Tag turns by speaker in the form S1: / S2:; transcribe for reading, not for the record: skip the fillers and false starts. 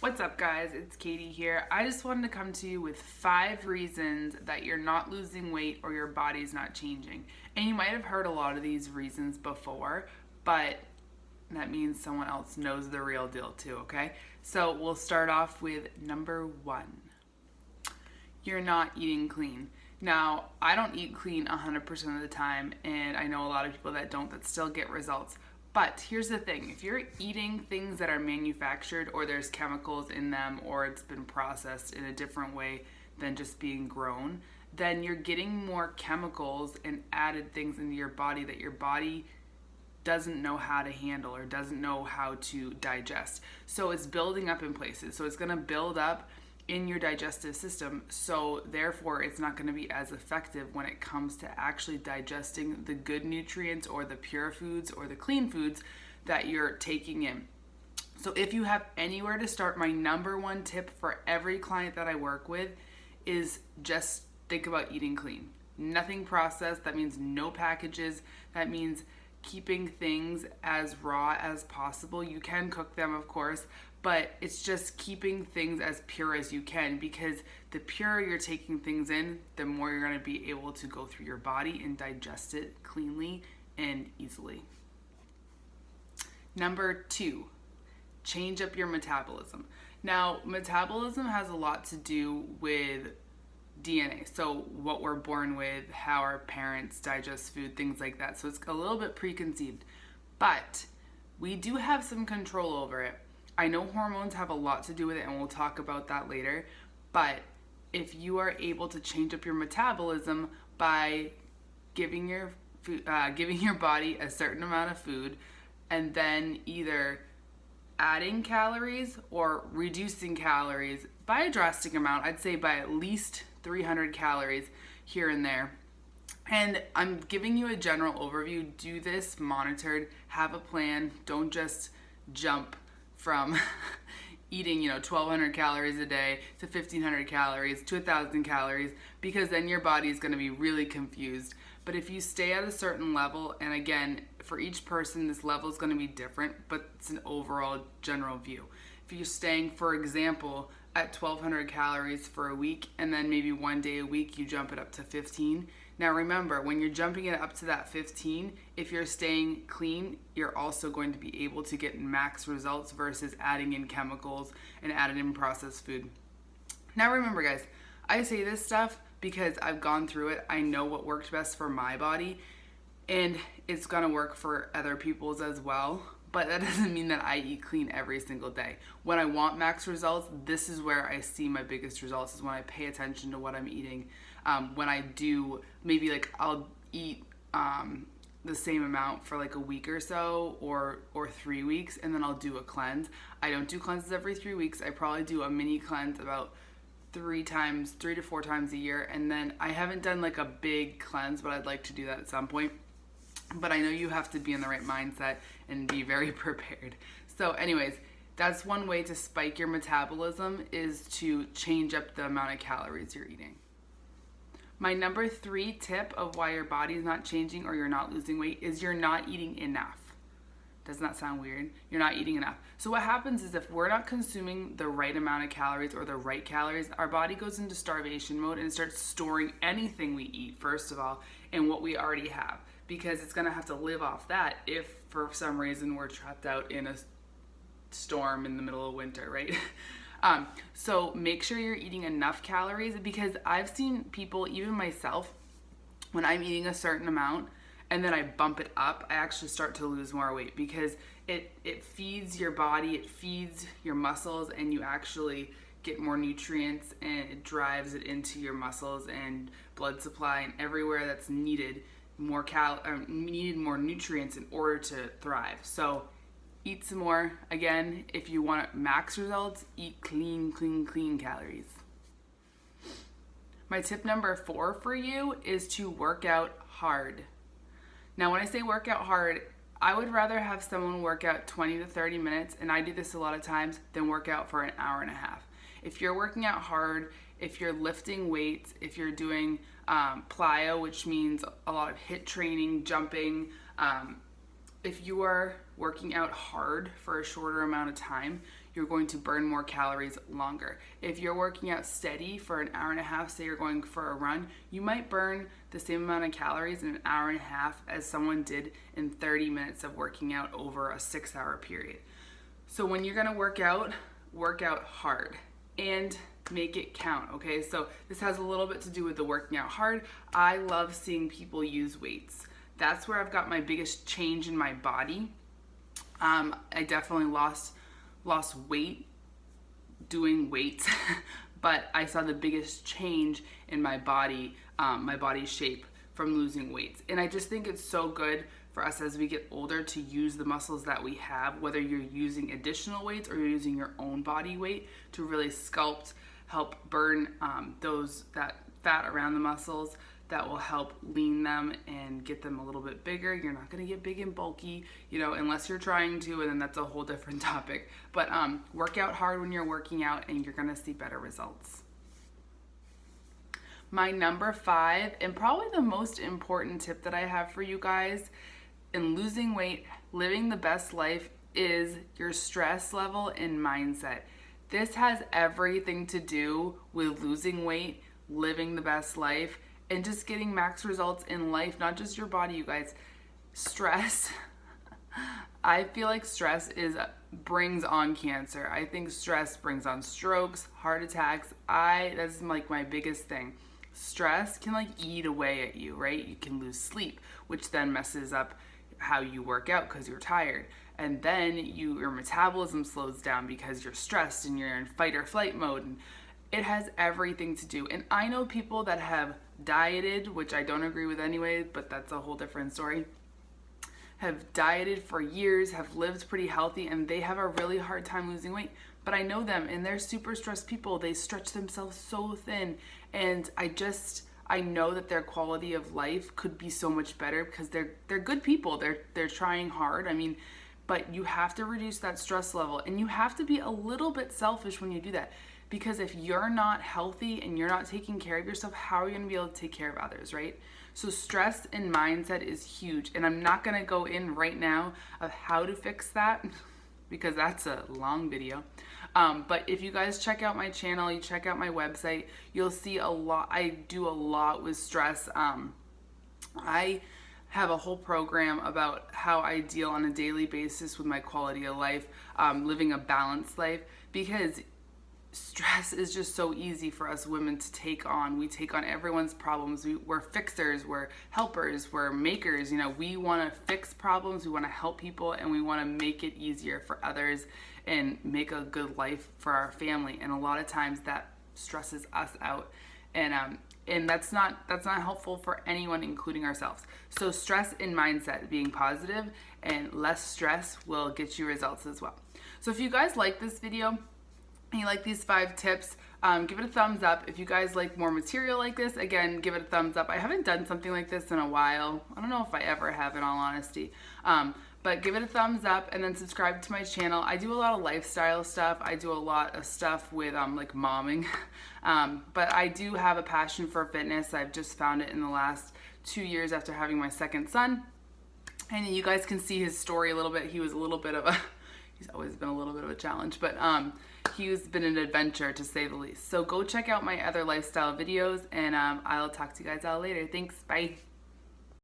S1: What's up, guys? It's Katie here. I just wanted to come to you with 5 reasons that you're not losing weight or your body's not changing. And you might have heard a lot of these reasons before, but that means someone else knows the real deal too, okay? So we'll start off with number 1. You're not eating clean. Now, I don't eat clean 100% of the time, and I know a lot of people that don't that still get results. But here's the thing, if you're eating things that are manufactured or there's chemicals in them or it's been processed in a different way than just being grown, then you're getting more chemicals and added things into your body that your body doesn't know how to handle or doesn't know how to digest. So it's building up in places. So it's going to build up in your digestive system, so therefore it's not going to be as effective when it comes to actually digesting the good nutrients or the pure foods or the clean foods that you're taking in. So if you have anywhere to start, my number 1 tip for every client that I work with is just think about eating clean. Nothing processed. That means no packages. That means keeping things as raw as possible. You can cook them, of course, but it's just keeping things as pure as you can, because the purer you're taking things in, the more you're going to be able to go through your body and digest it cleanly and easily. Number 2, change up your metabolism. Now, metabolism has a lot to do with DNA, so what we're born with, how our parents digest food, things like that. So it's a little bit preconceived, but we do have some control over it. I know hormones have a lot to do with it, and we'll talk about that later, but if you are able to change up your metabolism by giving your body a certain amount of food and then either adding calories or reducing calories by a drastic amount, I'd say by at least 300 calories here and there. And I'm giving you a general overview. Do this monitored, have a plan. Don't just jump from eating 1200 calories a day to 1500 calories to 1000 calories, because then your body is going to be really confused. But if you stay at a certain level, and again, for each person this level is going to be different, but it's an overall general view. If you're staying, for example, at 1200 calories for a week, and then maybe one day a week you jump it up to 15. Now remember, when you're jumping it up to that 15, if you're staying clean, you're also going to be able to get max results versus adding in chemicals and adding in processed food. Now remember, guys, I say this stuff because I've gone through it. I know what worked best for my body, and it's gonna work for other people's as well. But that doesn't mean that I eat clean every single day. When I want max results, this is where I see my biggest results, is when I pay attention to what I'm eating. When I do, maybe like I'll eat the same amount for like a week or so, or 3 weeks, and then I'll do a cleanse. I don't do cleanses every 3 weeks. I probably do a mini cleanse about 3 to 4 times a year. And then I haven't done like a big cleanse, but I'd like to do that at some point. But I know you have to be in the right mindset and be very prepared. So anyways, that's one way to spike your metabolism, is to change up the amount of calories you're eating. My number 3 tip of why your body is not changing or you're not losing weight is you're not eating enough. Doesn't that sound weird? You're not eating enough. So what happens is, if we're not consuming the right amount of calories or the right calories, our body goes into starvation mode and it starts storing anything we eat, first of all, and what we already have, because it's going to have to live off that if for some reason we're trapped out in a storm in the middle of winter, right? So make sure you're eating enough calories, because I've seen people, even myself, when I'm eating a certain amount and then I bump it up, I actually start to lose more weight, because it feeds your body, it feeds your muscles, and you actually get more nutrients, and it drives it into your muscles and blood supply and everywhere that's needed more nutrients in order to thrive. So eat some more. Again, if you want max results, eat clean calories. My tip number 4 for you is to work out hard. Now, when I say work out hard, I would rather have someone work out 20 to 30 minutes, and I do this a lot of times, than work out for an hour and a half. If you're working out hard, if you're lifting weights, if you're doing plyo, which means a lot of HIIT training, jumping, if you are working out hard for a shorter amount of time, you're going to burn more calories longer. If you're working out steady for an hour and a half, say you're going for a run, you might burn the same amount of calories in an hour and a half as someone did in 30 minutes of working out over a 6-hour period. So when you're gonna work out hard and make it count, okay? So this has a little bit to do with the working out hard. I love seeing people use weights. That's where I've got my biggest change in my body. I definitely lost weight doing weights, but I saw the biggest change in my body shape from losing weights. And I just think it's so good for us as we get older to use the muscles that we have, whether you're using additional weights or you're using your own body weight to really sculpt, help burn that fat around the muscles. That will help lean them and get them a little bit bigger. You're not gonna get big and bulky, unless you're trying to, and then that's a whole different topic. But work out hard when you're working out and you're gonna see better results. My number 5, and probably the most important tip that I have for you guys in losing weight, living the best life, is your stress level and mindset. This has everything to do with losing weight, living the best life, and just getting max results in life, not just your body, you guys. Stress, I feel like stress brings on cancer. I think stress brings on strokes, heart attacks. That's like my biggest thing. Stress can like eat away at you, right? You can lose sleep, which then messes up how you work out because you're tired. And then your metabolism slows down because you're stressed and you're in fight or flight mode. And it has everything to do. And I know people that have dieted, which I don't agree with anyway, but that's a whole different story, have dieted for years, have lived pretty healthy, and they have a really hard time losing weight. But I know them, and they're super stressed people. They stretch themselves so thin, and I know that their quality of life could be so much better because they're good people. They're trying hard. I mean, but you have to reduce that stress level, and you have to be a little bit selfish when you do that. Because if you're not healthy and you're not taking care of yourself, how are you going to be able to take care of others, right? So stress and mindset is huge. And I'm not going to go in right now of how to fix that because that's a long video. But if you guys check out my channel, you check out my website, you'll see a lot. I do a lot with stress. I have a whole program about how I deal on a daily basis with my quality of life, living a balanced life, because stress is just so easy for us women to take on. We take on everyone's problems. We're fixers, we're helpers, we're makers. We want to fix problems, we want to help people, and we want to make it easier for others and make a good life for our family. And a lot of times that stresses us out. And that's not helpful for anyone, including ourselves. So stress and mindset, being positive and less stress, will get you results as well. So if you guys like this video, and you like these 5 tips, give it a thumbs up. If you guys like more material like this, again, give it a thumbs up. I haven't done something like this in a while. I don't know if I ever have, in all honesty. But give it a thumbs up and then subscribe to my channel. I do a lot of lifestyle stuff. I do a lot of stuff with like momming. But I do have a passion for fitness. I've just found it in the last 2 years after having my second son. And you guys can see his story a little bit. He was a little bit of he's always been a little bit of a challenge, but he's been an adventure, to say the least. So go check out my other lifestyle videos, and I'll talk to you guys all later. Thanks, bye.